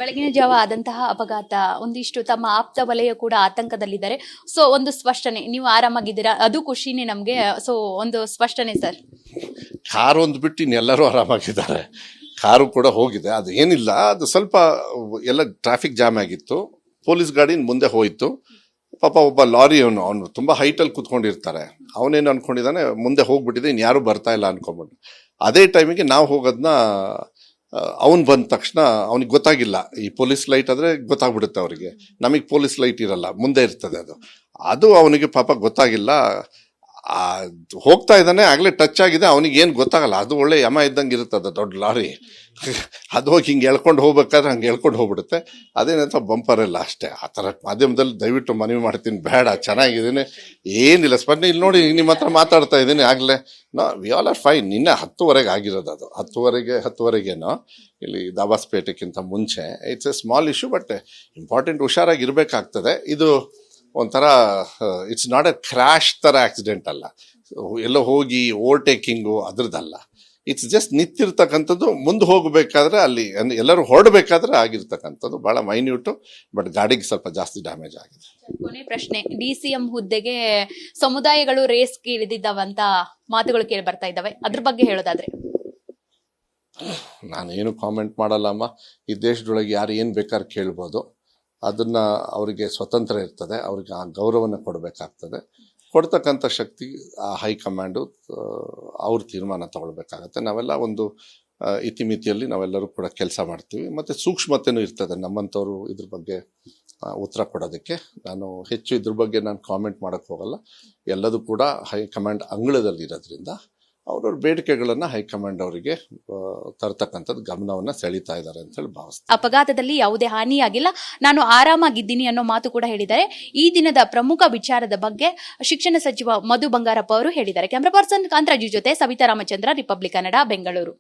ಬೆಳಗಿನ ಜಾವ ಆದಂತಹ ಅಪಘಾತ ಒಂದಿಷ್ಟು ತಮ್ಮ ಆಪ್ತ ವಲಯ ಕೂಡ ಆತಂಕದಲ್ಲಿದ್ದಾರೆ. ಸೊ ಒಂದು ಸ್ಪಷ್ಟನೆ, ನೀವು ಆರಾಮಾಗಿದ್ದೀರಾ, ಅದು ಖುಷಿನೇ ನಮ್ಗೆ. ಸೊ ಒಂದು ಸ್ಪಷ್ಟನೆ ಸರ್. ಕಾರು ಒಂದು ಬಿಟ್ಟು ಇನ್ನೆಲ್ಲರೂ ಆರಾಮಾಗಿದ್ದಾರೆ. ಕಾರು ಕೂಡ ಹೋಗಿದೆ, ಅದು ಏನಿಲ್ಲ, ಅದು ಸ್ವಲ್ಪ ಎಲ್ಲ ಟ್ರಾಫಿಕ್ ಜಾಮ್ ಆಗಿತ್ತು. ಪೊಲೀಸ್ ಗಾಡಿ ಮುಂದೆ ಹೋಯ್ತು. ಪಾಪ ಒಬ್ಬ ಲಾರಿ ಅವನು ತುಂಬಾ ಹೈಟಲ್ಲಿ ಕುತ್ಕೊಂಡಿರ್ತಾರೆ, ಅವನೇನು ಅನ್ಕೊಂಡಿದ್ದಾನೆ ಮುಂದೆ ಹೋಗ್ಬಿಟ್ಟಿದೆ, ಇನ್ಯಾರು ಬರ್ತಾ ಇಲ್ಲ ಅನ್ಕೊಂಡ್ಬಿಟ್ಟು. ಅದೇ ಟೈಮಿಗೆ ನಾವು ಹೋಗೋದನ್ನ ಅವನು ಬಂದ ತಕ್ಷಣ ಅವನಿಗೆ ಗೊತ್ತಾಗಿಲ್ಲ. ಈ ಪೊಲೀಸ್ ಲೈಟ್ ಆದ್ರೆ ಗೊತ್ತಾಗ್ಬಿಡುತ್ತೆ ಅವರಿಗೆ, ನಮಗೆ ಪೊಲೀಸ್ ಲೈಟ್ ಇರಲ್ಲ, ಮುಂದೆ ಇರ್ತದೆ. ಅದು ಅವನಿಗೆ ಪಾಪ ಗೊತ್ತಾಗಿಲ್ಲ. ಹೋಗ್ತಾ ಇದ್ದಾನೆ, ಆಗ್ಲೇ ಟಚ್ ಆಗಿದೆ, ಅವನಿಗೆ ಏನು ಗೊತ್ತಾಗಲ್ಲ. ಅದು ಒಳ್ಳೆ ಯಮ ಇದ್ದಂಗೆ ಇರುತ್ತದೆ ದೊಡ್ಡ ಲಾರಿ. ಅದು ಹೋಗಿ ಹಿಂಗೆ ಎಳ್ಕೊಂಡು ಹೋಗ್ಬೇಕಾದ್ರೆ ಹಂಗೆ ಎಳ್ಕೊಂಡು ಹೋಗ್ಬಿಡುತ್ತೆ. ಅದೇನಂತ ಬಂಪರ್ ಎಲ್ಲ ಅಷ್ಟೇ. ಆ ಥರ ಮಾಧ್ಯಮದಲ್ಲಿ ದಯವಿಟ್ಟು ಮನವಿ ಮಾಡ್ತೀನಿ, ಬೇಡ. ಚೆನ್ನಾಗಿದ್ದೀನಿ, ಏನಿಲ್ಲ ಸ್ಪರ್ಧೆ. ಇಲ್ಲಿ ನೋಡಿ, ನಿಮ್ಮ ಹತ್ರ ಮಾತಾಡ್ತಾ ಇದ್ದೀನಿ ಆಗಲೇ. We all are fine. ನಿನ್ನೆ 10:30 ಆಗಿರೋದು, ಅದು 10:30ಗೇನೋ ಇಲ್ಲಿ ದಾಬಾಸ್ಪೇಟೆಗಿಂತ ಮುಂಚೆ. It's a small issue, but important, ಹುಷಾರಾಗಿರ್ಬೇಕಾಗ್ತದೆ. ಇದು ಒಂಥರ ಇಟ್ಸ್ ನಾಟ್ ಎ ಕ್ರ್ಯಾಶ್ ಥರ ಆಕ್ಸಿಡೆಂಟ್ ಅಲ್ಲ, ಎಲ್ಲೋ ಹೋಗಿ ಓವರ್ಟೇಕಿಂಗು ಅದ್ರದ್ದಲ್ಲ. ಇಟ್ಸ್ ಜಸ್ಟ್ ನಿಂತಿರ್ತಕ್ಕಂಥದ್ದು, ಮುಂದೆ ಹೋಗಬೇಕಾದ್ರೆ ಅಲ್ಲಿ ಎಲ್ಲರೂ ಹೊರಡಬೇಕಾದ್ರೆ ಆಗಿರ್ತಕ್ಕಂಥದ್ದು. ಬಹಳ ಮೈನ್ಯೂಟು, ಬಟ್ ಗಾಡಿಗೆ ಸ್ವಲ್ಪ ಜಾಸ್ತಿ ಡ್ಯಾಮೇಜ್ ಆಗಿದೆ. ಕೊನೆ ಪ್ರಶ್ನೆ, DCM ಹುದ್ದೆಗೆ ಸಮುದಾಯಗಳು ರೇಸ್ಗೆ ಇಳಿದಿದ್ದಾವಂತ ಮಾತುಗಳು ಕೇಳಿ ಬರ್ತಾ ಇದ್ದಾವೆ, ಅದ್ರ ಬಗ್ಗೆ ಹೇಳೋದಾದ್ರೆ? ನಾನೇನು ಕಾಮೆಂಟ್ ಮಾಡಲ್ಲಮ್ಮ. ಈ ದೇಶದೊಳಗೆ ಯಾರು ಏನು ಬೇಕಾದ್ರೆ ಕೇಳ್ಬೋದು. ಅದನ್ನ ಅವರಿಗೆ ಸ್ವತಂತ್ರ ಇರ್ತದೆ, ಅವ್ರಿಗೆ ಆ ಗೌರವನ ಕೊಡಬೇಕಾಗ್ತದೆ. ಕೊಡ್ತಕ್ಕಂಥ ಶಕ್ತಿ ಆ ಹೈಕಮಾಂಡು ಅವ್ರ ತೀರ್ಮಾನ ತಗೊಳ್ಬೇಕಾಗತ್ತೆ. ನಾವೆಲ್ಲ ಒಂದು ಇತಿಮಿತಿಯಲ್ಲಿ ನಾವೆಲ್ಲರೂ ಕೂಡ ಕೆಲಸ ಮಾಡ್ತೀವಿ, ಮತ್ತು ಸೂಕ್ಷ್ಮತೆನೂ ಇರ್ತದೆ ನಮ್ಮಂಥವ್ರು ಇದ್ರ ಬಗ್ಗೆ ಉತ್ತರ ಕೊಡೋದಕ್ಕೆ. ನಾನು ಹೆಚ್ಚು ಇದ್ರ ಬಗ್ಗೆ ನಾನು ಕಾಮೆಂಟ್ ಮಾಡೋಕ್ಕೆ ಹೋಗಲ್ಲ. ಎಲ್ಲದೂ ಕೂಡ ಹೈಕಮಾಂಡ್ ಅಂಗಳದಲ್ಲಿ ಇರೋದ್ರಿಂದ ಅವ್ರವ್ರ ಬೇಡಿಕೆಗಳನ್ನು ಹೈಕಮಾಂಡ್ ಅವರಿಗೆ ತರ್ತಕ್ಕಂಥದ್ದು ಗಮನವನ್ನು ಸೆಳೀತಾ ಇದ್ದಾರೆ ಅಂತ ಹೇಳಿ ಭಾವಿಸ್ತೀನಿ. ಅಪಘಾತದಲ್ಲಿ ಯಾವುದೇ ಹಾನಿಯಾಗಿಲ್ಲ, ನಾನು ಆರಾಮಾಗಿದ್ದೀನಿ ಅನ್ನೋ ಮಾತು ಕೂಡ ಹೇಳಿದ್ದಾರೆ. ಈ ದಿನದ ಪ್ರಮುಖ ವಿಚಾರದ ಬಗ್ಗೆ ಶಿಕ್ಷಣ ಸಚಿವ ಮಧು ಬಂಗಾರಪ್ಪ ಅವರು ಹೇಳಿದ್ದಾರೆ. ಕ್ಯಾಮರಾ ಪರ್ಸನ್ ಕಾಂತರಾಜು ಜೊತೆ ಸವಿತಾ ರಾಮಚಂದ್ರ, ರಿಪಬ್ಲಿಕ್ ಕನ್ನಡ, ಬೆಂಗಳೂರು.